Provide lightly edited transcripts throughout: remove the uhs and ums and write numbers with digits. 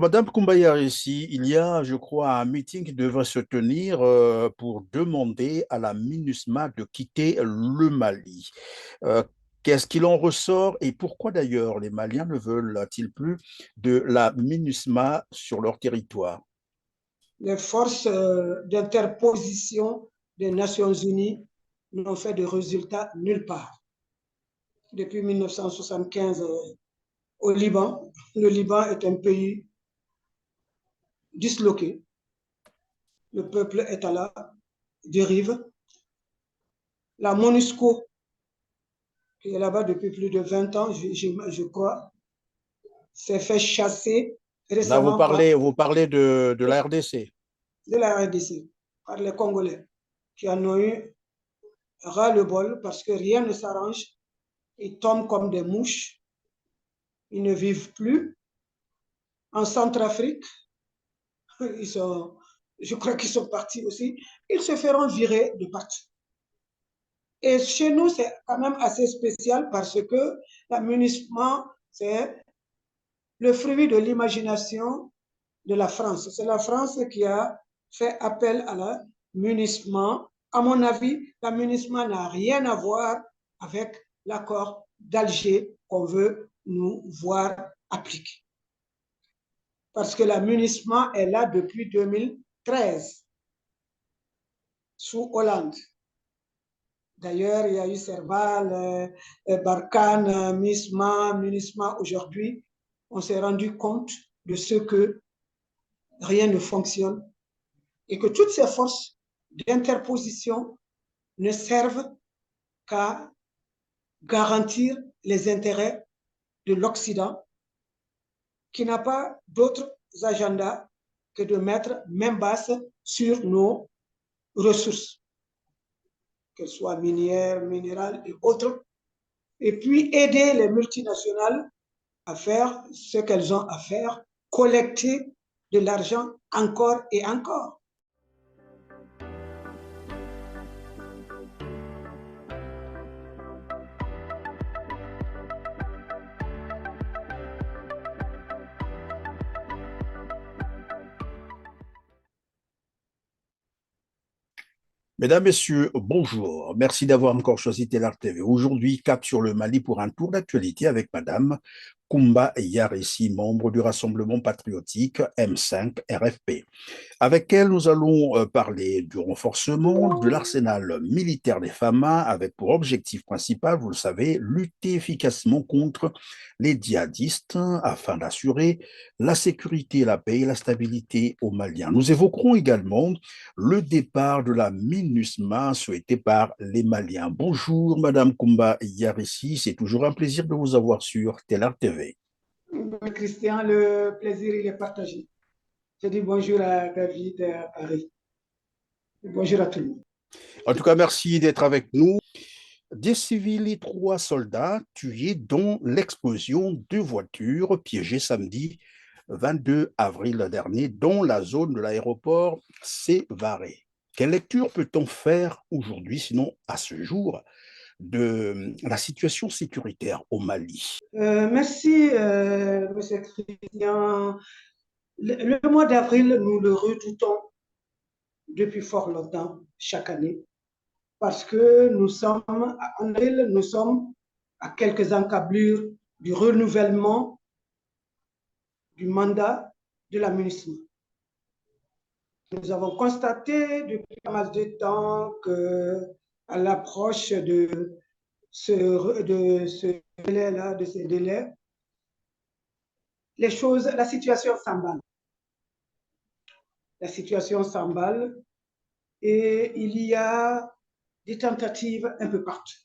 Madame Koumbayar, ici, il y a, je crois, un meeting qui devrait se tenir pour demander à la MINUSMA de quitter le Mali. Euh, Qu'est-ce qu'il en ressort et pourquoi d'ailleurs les Maliens ne veulent-ils plus de la MINUSMA sur leur territoire? Les forces d'interposition des Nations Unies n'ont fait de résultat nulle part. Depuis 1975, au Liban, le Liban est un pays disloqué. Le peuple est à la dérive. La MONUSCO, qui est là-bas depuis plus de 20 ans, je crois, s'est fait chasser Là, récemment par vous parlez de la RDC. de la RDC, par les Congolais, qui en ont eu ras-le-bol parce que rien ne s'arrange. Ils tombent comme des mouches. Ils ne vivent plus. En Centrafrique, je crois qu'ils sont partis aussi. Ils se feront virer de partout. Et chez nous, c'est quand même assez spécial parce que l'amunissement, c'est le fruit de l'imagination de la France. C'est la France qui a fait appel à l'amunissement. À mon avis, l'amunissement n'a rien à voir avec l'accord d'Alger qu'on veut nous voir appliquer. Parce que l'amunissement est là depuis 2013, sous Hollande. D'ailleurs, il y a eu Serval, Barkhane, MISMA, MUNISMA. Aujourd'hui, on s'est rendu compte de ce que rien ne fonctionne et que toutes ces forces d'interposition ne servent qu'à garantir les intérêts de l'Occident, qui n'a pas d'autres agendas que de mettre main basse sur nos ressources, qu'elles soient minières, minérales et autres, et puis aider les multinationales à faire ce qu'elles ont à faire, collecter de l'argent encore et encore. Mesdames, Messieurs, bonjour. Merci d'avoir encore choisi Telar TV. Aujourd'hui, cap sur le Mali pour un tour d'actualité avec Madame Koumba Yaressi, membre du Rassemblement patriotique M5 RFP. Avec elle, nous allons parler du renforcement de l'arsenal militaire des FAMA avec pour objectif principal, vous le savez, lutter efficacement contre les djihadistes afin d'assurer la sécurité, la paix et la stabilité aux Maliens. Nous évoquerons également le départ de la MINUSMA souhaité par les Maliens. Bonjour, Madame Koumba Yarissi, c'est toujours un plaisir de vous avoir sur Telar TV. Christian, le plaisir il est partagé. Je dis bonjour à David à Paris. Bonjour à tout le monde. En tout cas, merci d'être avec nous. Des civils et 3 soldats tués dans l'explosion de voitures piégées samedi 22 avril dernier dans la zone de l'aéroport Sévaré. Quelle lecture peut-on faire aujourd'hui, sinon à ce jour, de la situation sécuritaire au Mali? Merci, M. Christian. Le mois d'avril, nous le redoutons depuis fort longtemps, chaque année, parce que en avril, nous sommes à quelques encablures du renouvellement du mandat de la municipalité. Nous avons constaté depuis pas mal de temps qu'à l'approche de ce délai-là, de ces délais, la situation s'emballe. La situation s'emballe et il y a des tentatives un peu partout.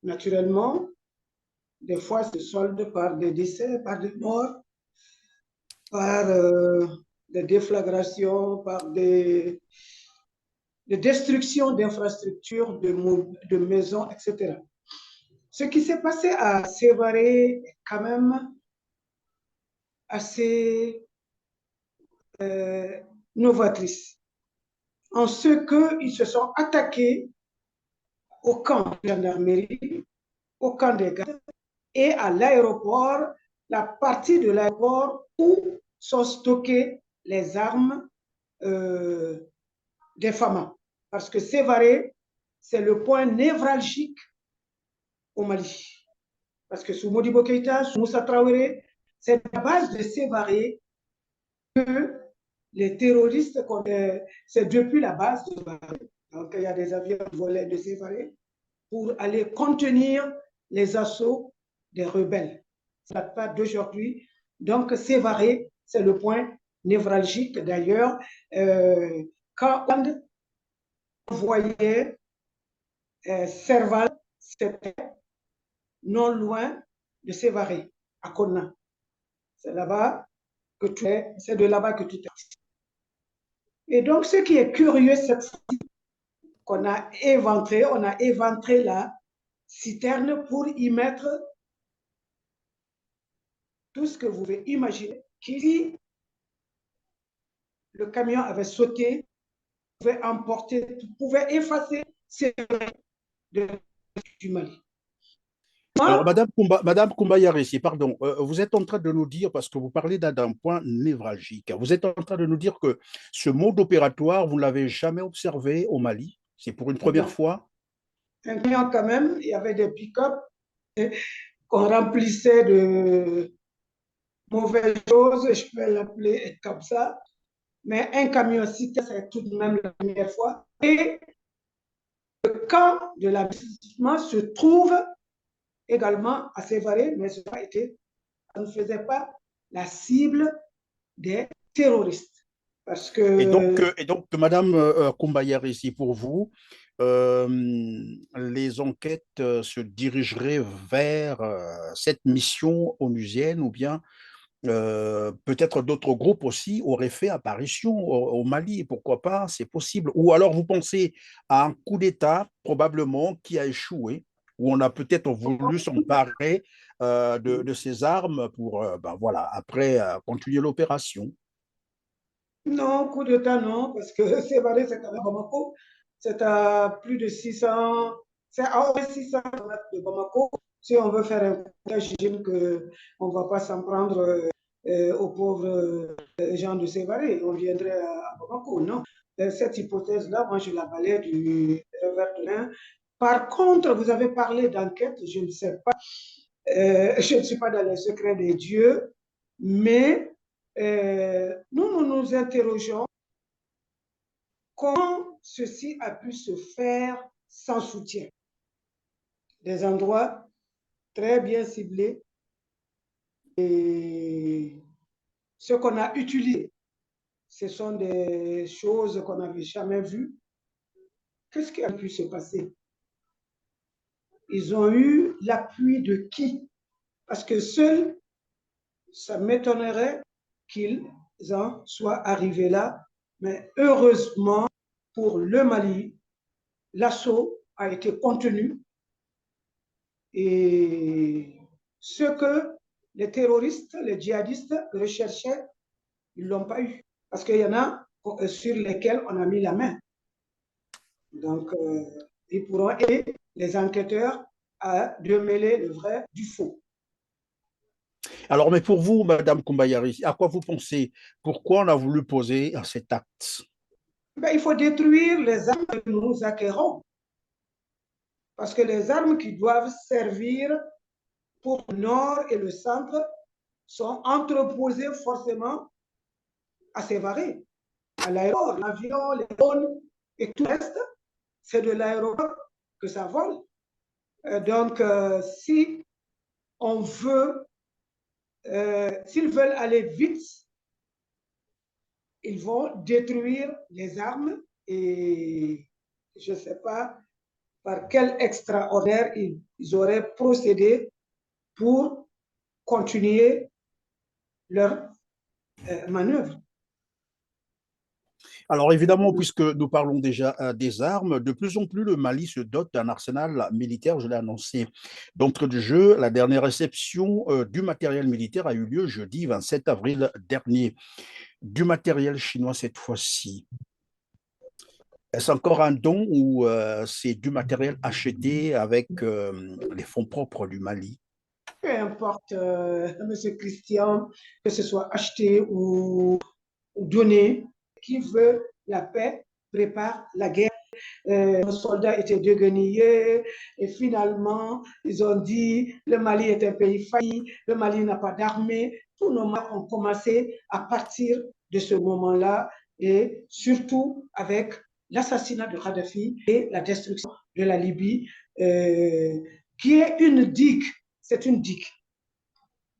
Naturellement, des fois, se solde par des décès, par des morts, par des déflagrations, par des destructions d'infrastructures, de maisons, etc. Ce qui s'est passé à Sévaré est quand même assez novatrice, en ce qu'ils se sont attaqués au camp de gendarmerie, au camp des gardes et à l'aéroport, la partie de l'aéroport où sont stockées les armes des FAMA. Parce que Sévaré, c'est le point névralgique au Mali. Parce que sous Modibo Keïta, sous Moussa Traoré, c'est la base de Sévaré que les terroristes, c'est depuis la base de Sévaré. Donc il y a des avions volés de Sévaré pour aller contenir les assauts des rebelles. Ça ne date pas d'aujourd'hui. Donc Sévaré, c'est le point névralgique d'ailleurs. Quand on voyait Serval, c'était non loin de Sévaré, à Konna. C'est là-bas que tout est, c'est de là-bas que tout est. Et donc, ce qui est curieux cette fois qu'on a éventré, on a éventré la citerne pour y mettre tout ce que vous pouvez imaginer. Si le camion avait sauté, pouvait emporter, pouvait effacer ces du Mali. Alors, Madame Koumba Yaressi, pardon, vous êtes en train de nous dire, parce que vous parlez d'un point névralgique, vous êtes en train de nous dire que ce mode opératoire, vous ne l'avez jamais observé au Mali? C'est pour une première Non. fois? Un camion quand même, il y avait des pick-up qu'on remplissait de mauvaises choses, je peux l'appeler comme ça. Mais un camion cité, c'est tout de même la première fois. Et le camp de l'investissement se trouve également à Sévaré, mais ça ne faisait pas la cible des terroristes. Parce que Et donc Madame Koumba ici pour vous, euh, les enquêtes se dirigeraient vers cette mission onusienne ou bien peut-être d'autres groupes aussi auraient fait apparition au Mali, pourquoi pas, c'est possible. Ou alors vous pensez à un coup d'État probablement qui a échoué, où on a peut-être voulu s'emparer de ces armes pour, ben voilà, après continuer l'opération. non, coup d'État, non, parce que Sévaré, c'est quand même Bamako. C'est à plus de 600, c'est à au moins 600 km de Bamako. Si on veut faire un coup d'État, j'imagine qu'on ne va pas s'en prendre aux pauvres gens de Sévaré. On viendrait à Bamako, non. Cette hypothèse-là, moi, je la balaie du revers de main. Par contre, vous avez parlé d'enquête, je ne sais pas, je ne suis pas dans les secrets des dieux, mais nous nous interrogeons comment ceci a pu se faire sans soutien. Des endroits très bien ciblés et ce qu'on a utilisé, ce sont des choses qu'on n'avait jamais vues. Qu'est-ce qui a pu se passer? Ils ont eu l'appui de qui? Parce que seuls, ça m'étonnerait qu'ils en soient arrivés là. Mais heureusement pour le Mali, l'assaut a été contenu et ce que les terroristes, les djihadistes recherchaient, ils ne l'ont pas eu. Parce qu'il y en a sur lesquels on a mis la main. Donc, ils pourront aider les enquêteurs à démêler le vrai du faux. Alors, mais pour vous, Madame Koumbayari, à quoi vous pensez? Pourquoi on a voulu poser cet acte? Ben, il faut détruire les armes que nous acquérons. Parce que les armes qui doivent servir pour le nord et le centre sont entreposées forcément à Sévaré, à l'aéroport. L'avion, les drones et tout le reste, c'est de l'aéroport que ça vole. Donc, si on veut, s'ils veulent aller vite, ils vont détruire les armes et je ne sais pas par quel extraordinaire ils auraient procédé pour continuer leur manœuvre. Alors évidemment, puisque nous parlons déjà des armes, de plus en plus le Mali se dote d'un arsenal militaire, je l'ai annoncé d'entrée de jeu. La dernière réception du matériel militaire a eu lieu jeudi 27 avril dernier. Du matériel chinois cette fois-ci. Est-ce encore un don ou c'est du matériel acheté avec les fonds propres du Mali? peu importe, Monsieur Christian, que ce soit acheté ou donné, qui veut la paix prépare la guerre. Nos soldats étaient déguenillés et finalement, ils ont dit le Mali est un pays failli, le Mali n'a pas d'armée. Tous nos morts ont commencé à partir de ce moment-là et surtout avec l'assassinat de Kadhafi et la destruction de la Libye, qui est une digue. C'est une digue.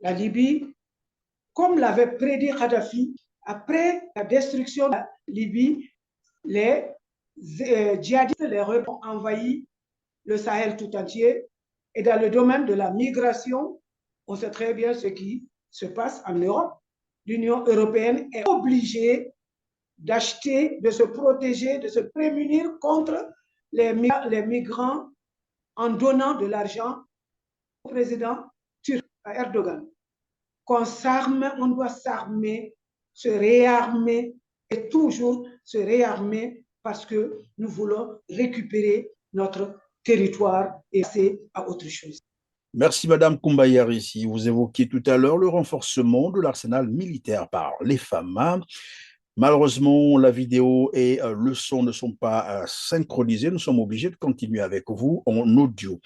La Libye, comme l'avait prédit Kadhafi, après la destruction de la Libye, les djihadistes, les rebelles ont envahi le Sahel tout entier. Et dans le domaine de la migration, on sait très bien ce qui se passe en Europe. L'Union européenne est obligée d'acheter, de se protéger, de se prémunir contre les migrants en donnant de l'argent au président turc, à Erdogan. Qu'on s'arme, on doit s'armer, se réarmer et toujours se réarmer parce que nous voulons récupérer notre territoire et passer à autre chose. Merci Madame Koumba Yarissi. Vous évoquiez tout à l'heure le renforcement de l'arsenal militaire par les femmes. Malheureusement, la vidéo et le son ne sont pas synchronisés. Nous sommes obligés de continuer avec vous en audio.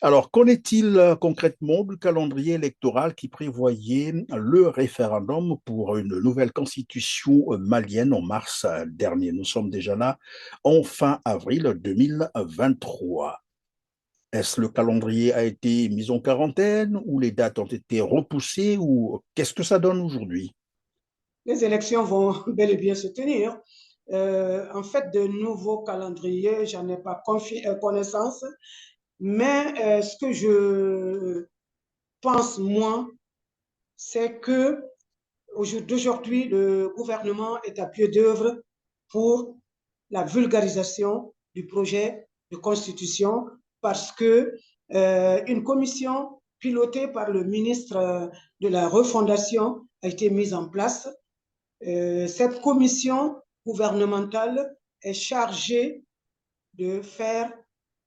Alors, qu'en est-il concrètement du calendrier électoral qui prévoyait le référendum pour une nouvelle constitution malienne en mars dernier? Nous sommes déjà là en fin avril 2023. Est-ce le calendrier a été mis en quarantaine ou les dates ont été repoussées ou qu'est-ce que ça donne aujourd'hui? Les élections vont bel et bien se tenir. En fait, de nouveaux calendriers, j'en ai pas connaissance, mais ce que je pense, moi, c'est que d'aujourd'hui, le gouvernement est à pied d'œuvre pour la vulgarisation du projet de constitution parce que une commission pilotée par le ministre de la Refondation a été mise en place. Cette commission gouvernementale est chargée de faire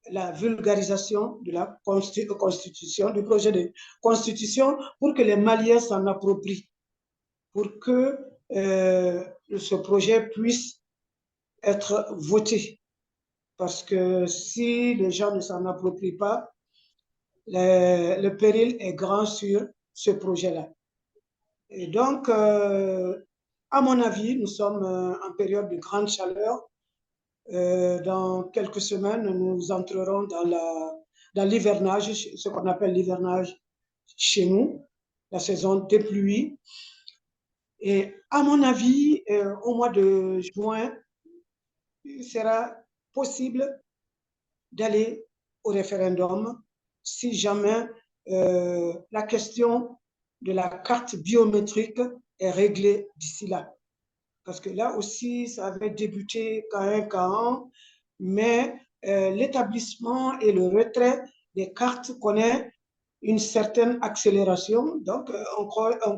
la vulgarisation de la constitution, du projet de constitution pour que les Maliens s'en approprient, pour que ce projet puisse être voté. Parce que si les gens ne s'en approprient pas, le péril est grand sur ce projet-là. Et donc, à mon avis, nous sommes en période de grande chaleur. Dans quelques semaines, nous entrerons dans l'hivernage, ce qu'on appelle l'hivernage chez nous, la saison des pluies. Et à mon avis, au mois de juin, il sera possible d'aller au référendum si jamais la question de la carte biométrique est réglée d'ici là. Parce que là aussi, ça avait débuté quand mais l'établissement et le retrait des cartes connaît une certaine accélération. Donc, on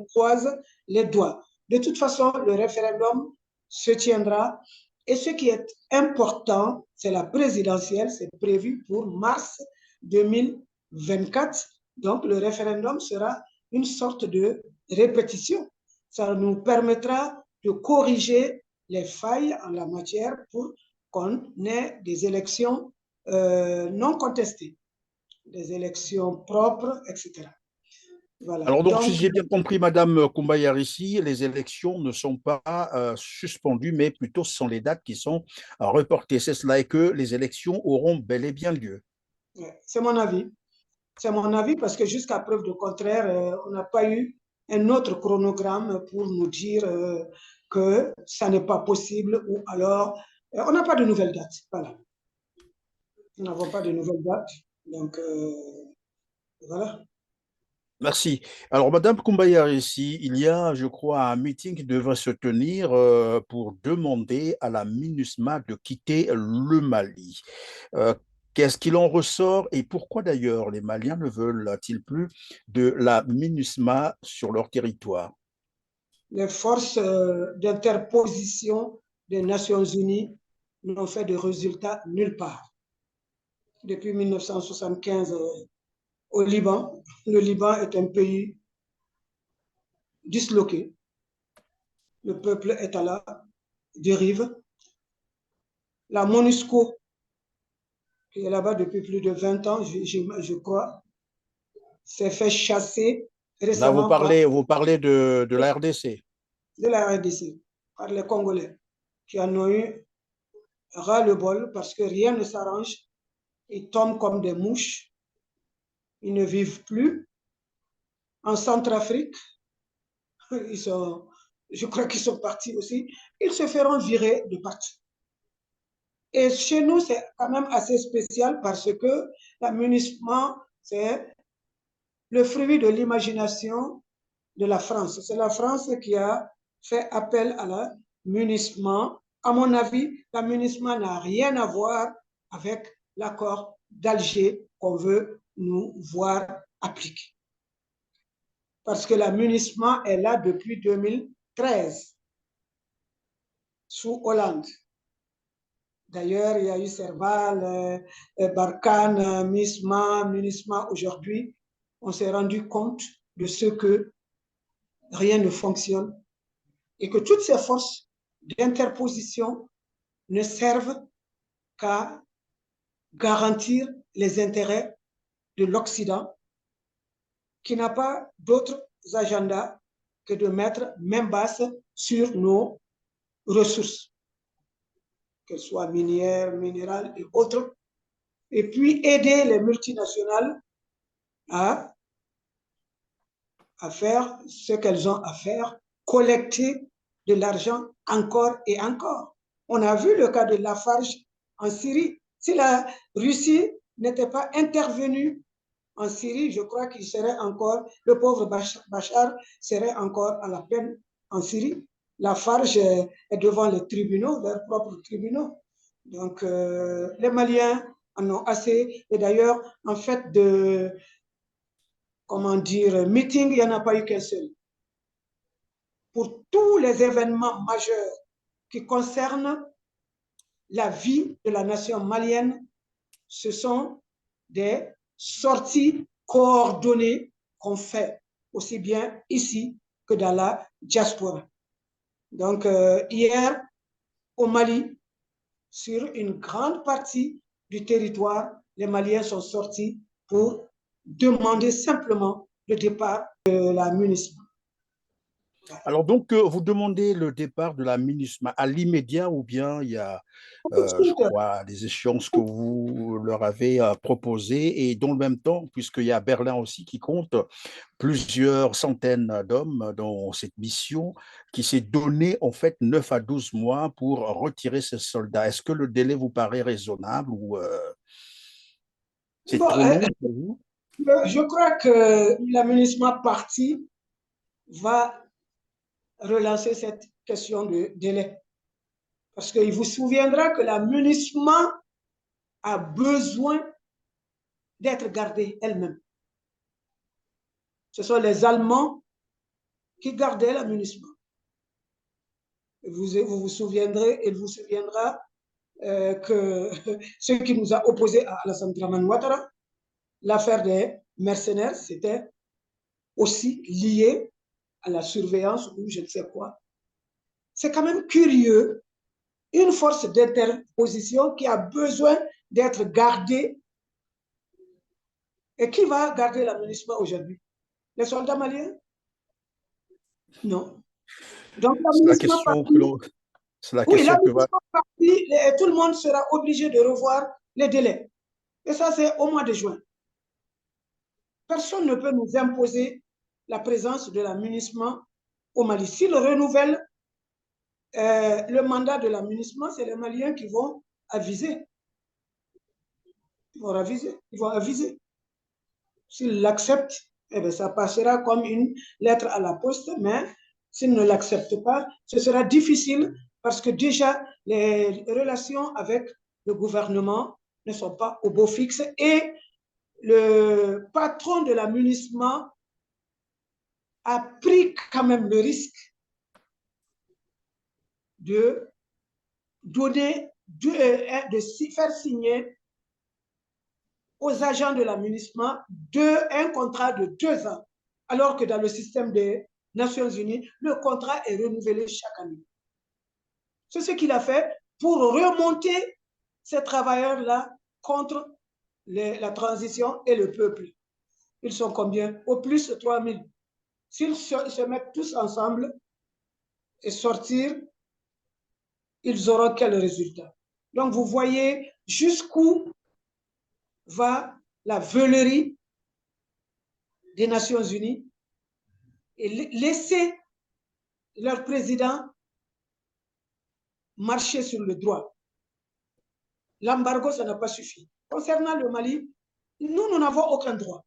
croise les doigts. De toute façon, le référendum se tiendra. Et ce qui est important, c'est la présidentielle. C'est prévu pour mars 2024. Donc, le référendum sera une sorte de répétition. Ça nous permettra de corriger les failles en la matière pour qu'on ait des élections non contestées, des élections propres, etc. Voilà. Alors, donc, si Donc, j'ai bien compris, Madame Koumba Yarissi, les élections ne sont pas suspendues, mais plutôt ce sont les dates qui sont reportées. C'est cela et que les élections auront bel et bien lieu. c'est mon avis. C'est mon avis parce que jusqu'à preuve du contraire, on n'a pas eu un autre chronogramme pour nous dire que ça n'est pas possible ou alors on n'a pas de nouvelles dates. Voilà. Nous n'avons pas de nouvelles dates. Donc, voilà. Merci. Alors, Madame Koumba Yarissi, il y a, je crois, un meeting qui devrait se tenir pour demander à la MINUSMA de quitter le Mali. Euh, Qu'est-ce qu'il en ressort et pourquoi d'ailleurs les Maliens ne veulent-ils plus de la MINUSMA sur leur territoire? Les forces d'interposition des Nations Unies n'ont fait de résultats nulle part. Depuis 1975, au Liban. Le Liban est un pays disloqué. Le peuple est à la dérive. La MONUSCO, qui est là-bas depuis plus de 20 ans, je crois, s'est fait chasser Là, récemment par vous parlez de la RDC. de la RDC, par les Congolais, qui en ont eu ras-le-bol parce que rien ne s'arrange. Ils tombent comme des mouches. Ils ne vivent plus. En Centrafrique, je crois qu'ils sont partis aussi. Ils se feront virer de partout. Et chez nous, c'est quand même assez spécial parce que l'amunissement, c'est le fruit de l'imagination de la France. C'est la France qui a fait appel à l'amunissement. À mon avis, l'amunissement n'a rien à voir avec l'accord d'Alger qu'on veut nous voir appliquer. Parce que l'amunissement est là depuis 2013, sous Hollande. D'ailleurs, il y a eu Serval, Barkhane, MISMA, MINUSMA aujourd'hui. On s'est rendu compte de ce que rien ne fonctionne et que toutes ces forces d'interposition ne servent qu'à garantir les intérêts de l'Occident, qui n'a pas d'autres agendas que de mettre main basse sur nos ressources, qu'elles soient minières, minérales et autres, et puis aider les multinationales à, à faire ce qu'elles ont à faire, collecter de l'argent encore et encore. On a vu le cas de Lafarge en Syrie. Si la Russie n'était pas intervenue en Syrie, je crois qu'il serait encore, le pauvre Bachar serait encore à la peine en Syrie. Lafarge est devant les tribunaux, leurs propres tribunaux. Donc, les Maliens en ont assez. Et d'ailleurs, en fait, comment dire, meeting, il n'y en a pas eu qu'un seul. Pour tous les événements majeurs qui concernent la vie de la nation malienne, ce sont des sorties coordonnées qu'on fait, aussi bien ici que dans la diaspora. Donc, hier, au Mali, sur une grande partie du territoire, les Maliens sont sortis pour demander simplement le départ de la MINUSMA. Alors donc, vous demandez le départ de la MINUSMA à l'immédiat ou bien il y a, je crois, des échéances que vous leur avez proposées et dans le même temps, puisqu'il y a Berlin aussi qui compte plusieurs centaines d'hommes dans cette mission, qui s'est donné en fait 9 à 12 mois pour retirer ces soldats. Est-ce que le délai vous paraît raisonnable ou c'est Bon, trop long pour vous? je crois que la MINUSMA partie va relancer cette question de délai. Parce qu'il vous souviendra que la MINUSMA a besoin d'être gardée elle-même. Ce sont les Allemands qui gardaient la MINUSMA. Vous souviendrez, il vous souviendra que ce qui nous a opposés à Alassane Dramane Ouattara, l'affaire des mercenaires, c'était aussi lié à la surveillance ou je ne sais quoi. C'est quand même curieux, une force d'interposition qui a besoin d'être gardée. Et qui va garder la MINUSMA aujourd'hui? Les soldats maliens? Non. Donc la C'est la MINUSMA question que partie, l'on, c'est la oui, la question que va. MINUSMA partie, tout le monde sera obligé de revoir les délais. Et ça, c'est au mois de juin. Personne ne peut nous imposer la présence de la MINUSMA au Mali. S'il renouvelle le mandat de la MINUSMA, c'est les Maliens qui vont aviser. Ils vont aviser. Ils vont aviser. S'ils l'acceptent, eh bien, ça passera comme une lettre à la poste, mais s'ils ne l'acceptent pas, ce sera difficile parce que déjà, les relations avec le gouvernement ne sont pas au beau fixe et le patron de la MINUSMA a pris quand même le risque de donner, de faire signer aux agents de l'aménagement un contrat de 2 ans, alors que dans le système des Nations Unies, le contrat est renouvelé chaque année. C'est ce qu'il a fait pour remonter ces travailleurs-là contre la transition et le peuple. Ils sont combien? Au plus 3000. S'ils se mettent tous ensemble et sortir, ils auront quel résultat? Donc, vous voyez jusqu'où va la veulerie des Nations Unies et laisser leur président marcher sur le droit. L'embargo, ça n'a pas suffi. Concernant le Mali, nous n'avons aucun droit.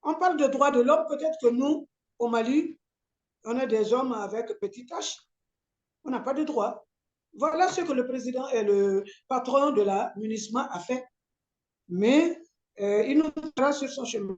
On parle de droits de l'homme, peut-être que nous, au Mali, on est des hommes avec petit h. On n'a pas de droit. Voilà ce que le président et le patron de la MINUSMA a fait. Mais il nous mettra sur son chemin.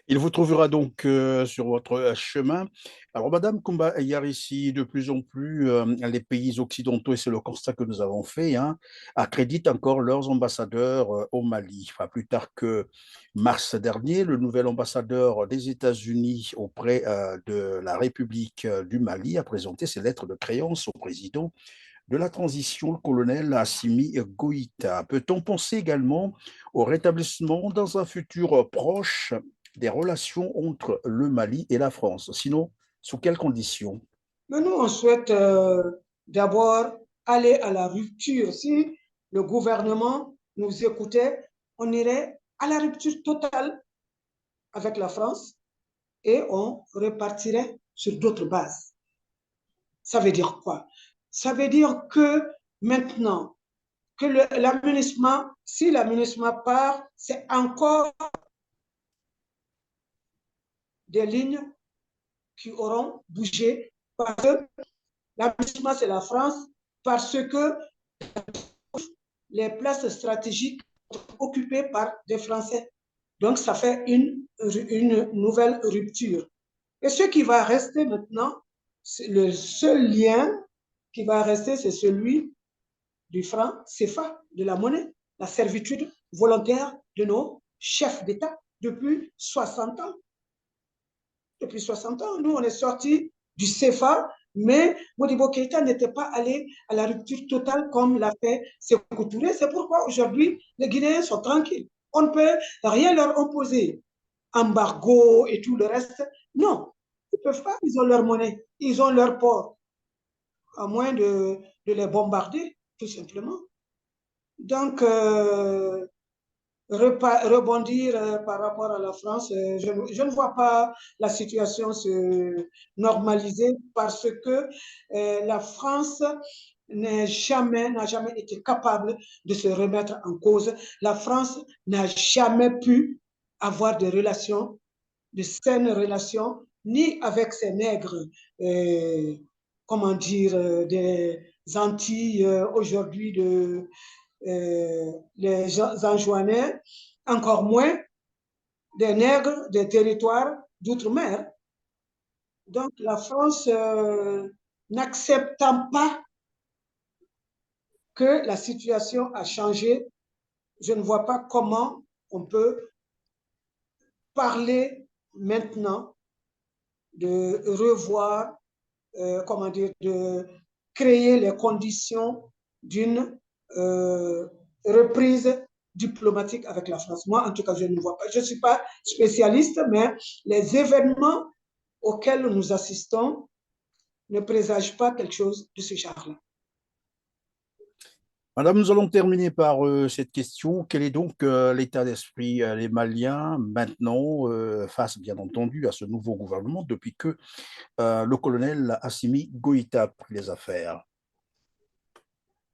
Il vous trouvera donc sur votre chemin. Alors, Madame Koumba Yarissi, de plus en plus, les pays occidentaux, et c'est le constat que nous avons fait, hein, accréditent encore leurs ambassadeurs au Mali. Enfin, plus tard que mars dernier, le nouvel ambassadeur des États-Unis auprès de la République du Mali a présenté ses lettres de créance au président de la transition, le colonel Assimi Goïta. Peut-on penser également au rétablissement dans un futur proche des relations entre le Mali et la France? Sinon, sous quelles conditions? Mais nous, on souhaite d'abord aller à la rupture. Si le gouvernement nous écoutait, on irait à la rupture totale avec la France et on repartirait sur d'autres bases. Ça veut dire quoi? Ça veut dire que maintenant que l'aménagement, si l'aménagement part, c'est encore des lignes qui auront bougé parce que l'aménagement, c'est la France, parce que les places stratégiques sont occupées par des Français. Donc, ça fait une nouvelle rupture. Et ce qui va rester maintenant, le seul lien qui va rester, c'est celui du franc CFA, de la monnaie, la servitude volontaire de nos chefs d'État depuis 60 ans. Depuis 60 ans, nous, on est sortis du CFA, mais Modibo Keïta n'était pas allé à la rupture totale comme l'a fait Sékou Touré. C'est pourquoi aujourd'hui, les Guinéens sont tranquilles. On ne peut rien leur opposer. Embargo et tout le reste. Non, ils ne peuvent pas. Ils ont leur monnaie, ils ont leur port, à moins de les bombarder, tout simplement. Donc, rebondir par rapport à la France, je ne vois pas la situation se normaliser parce que la France n'a jamais été capable de se remettre en cause. La France n'a jamais pu avoir de relations, de saines relations, ni avec ses nègres, comment dire, des Antilles aujourd'hui les Anjouanais, encore moins des nègres des territoires d'outre-mer. Donc la France, n'acceptant pas que la situation a changé, je ne vois pas comment on peut parler maintenant de revoir, comment dire, de créer les conditions d'une reprise diplomatique avec la France. Moi, en tout cas, je ne vois pas. Je ne suis pas spécialiste, mais les événements auxquels nous assistons ne présagent pas quelque chose de ce genre-là. Madame, nous allons terminer par cette question. Quel est donc l'état d'esprit des Maliens maintenant, face bien entendu à ce nouveau gouvernement, depuis que le colonel Assimi Goïta a pris les affaires?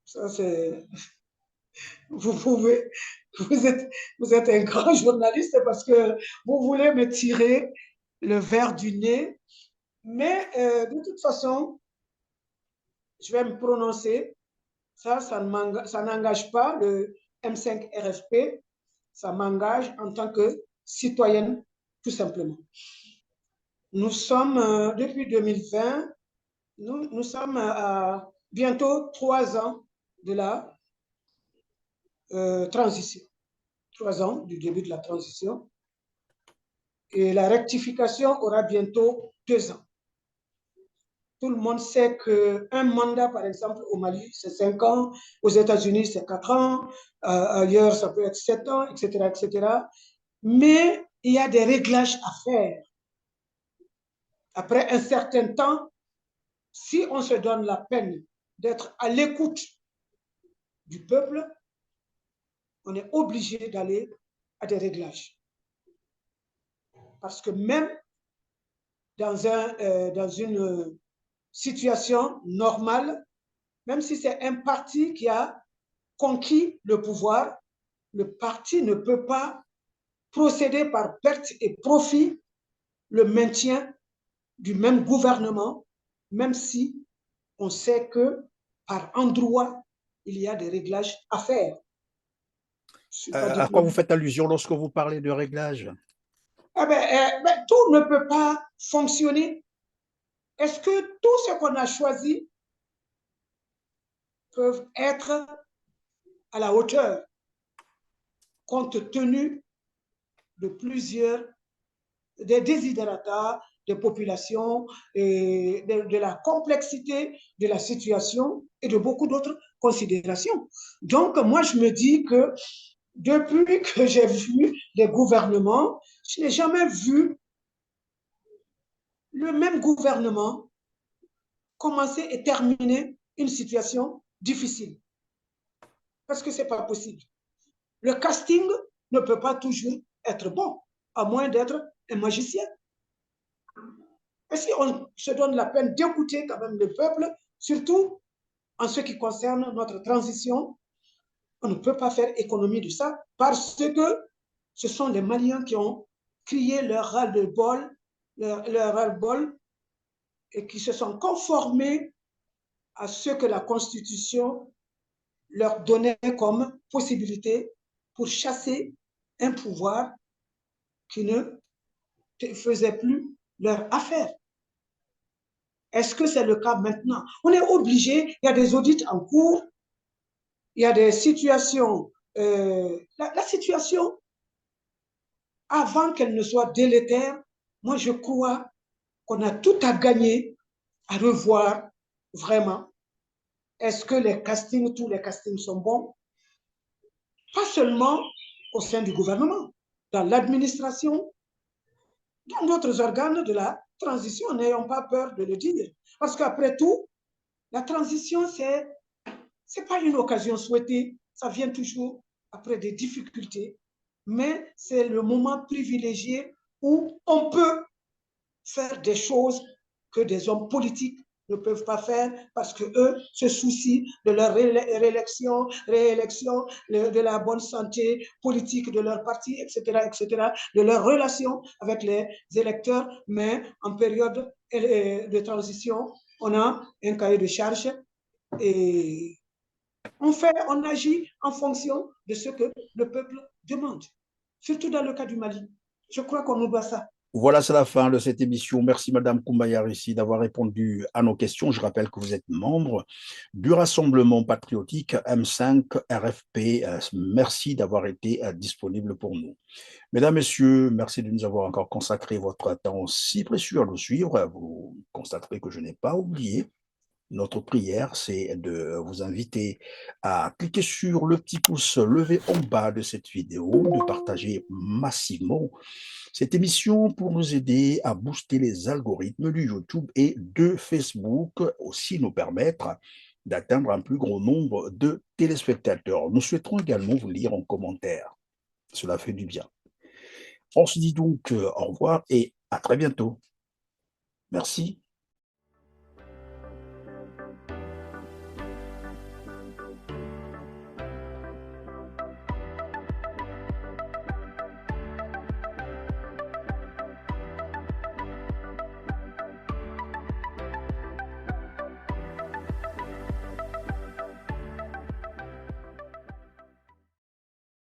Ça, c'est... Vous pouvez... Vous êtes un grand journaliste parce que vous voulez me tirer le verre du nez. Mais de toute façon, je vais me prononcer. Ça n'engage pas le M5 RFP, ça m'engage en tant que citoyenne, tout simplement. Nous sommes, depuis 2020, nous sommes à bientôt 3 ans de la transition. 3 ans du début de la transition. Et la rectification aura bientôt 2 ans. Tout le monde sait qu'un mandat, par exemple, au Mali, c'est 5 ans, aux États-Unis, c'est 4 ans, ailleurs, ça peut être 7 ans, etc., etc. Mais il y a des réglages à faire. Après un certain temps, si on se donne la peine d'être à l'écoute du peuple, on est obligé d'aller à des réglages. Parce que même dans une situation normale, même si c'est un parti qui a conquis le pouvoir, le parti ne peut pas procéder par perte et profit le maintien du même gouvernement, même si on sait que par endroit, il y a des réglages à faire. À quoi vous faites allusion lorsque vous parlez de réglage? Tout ne peut pas fonctionner. Est-ce que tout ce qu'on a choisi peut être à la hauteur, compte tenu de plusieurs des desiderata des populations, et de la complexité de la situation et de beaucoup d'autres considérations. Donc, moi, je me dis que depuis que j'ai vu les gouvernements, je n'ai jamais vu le même gouvernement commencer et terminer une situation difficile. Parce que ce n'est pas possible. Le casting ne peut pas toujours être bon, à moins d'être un magicien. Et si on se donne la peine d'écouter quand même le peuple, surtout en ce qui concerne notre transition, on ne peut pas faire économie de ça parce que ce sont les Maliens qui ont crié leur ras-le-bol, leur ras-le-bol et qui se sont conformés à ce que la Constitution leur donnait comme possibilité pour chasser un pouvoir qui ne faisait plus leur affaire. Est-ce que c'est le cas maintenant? On est obligé, il y a des audits en cours, il y a des situations, la situation, avant qu'elle ne soit délétère, moi je crois qu'on a tout à gagner à revoir vraiment. Est-ce que tous les castings sont bons? Pas seulement au sein du gouvernement, dans l'administration, dans d'autres organes de la transition, n'ayons pas peur de le dire. Parce qu'après tout, la transition, c'est pas une occasion souhaitée, ça vient toujours après des difficultés, mais c'est le moment privilégié où on peut faire des choses que des hommes politiques ne peuvent pas faire parce qu'eux se soucient de leur réélection, de la bonne santé politique de leur parti, etc., de leurs relations avec les électeurs. Mais en période de transition, on a un cahier de charges et on agit en fonction de ce que le peuple demande, surtout dans le cas du Mali. Je crois qu'on nous doit ça. Voilà, c'est la fin de cette émission. Merci, Madame Koumbayar, ici, d'avoir répondu à nos questions. Je rappelle que vous êtes membre du Rassemblement patriotique M5 RFP. Merci d'avoir été disponible pour nous. Mesdames, Messieurs, merci de nous avoir encore consacré votre temps si précieux à nous suivre. Vous constaterez que je n'ai pas oublié. Notre prière, c'est de vous inviter à cliquer sur le petit pouce levé en bas de cette vidéo, de partager massivement cette émission pour nous aider à booster les algorithmes du YouTube et de Facebook, aussi nous permettre d'atteindre un plus grand nombre de téléspectateurs. Nous souhaiterons également vous lire en commentaire. Cela fait du bien. On se dit donc au revoir et à très bientôt. Merci.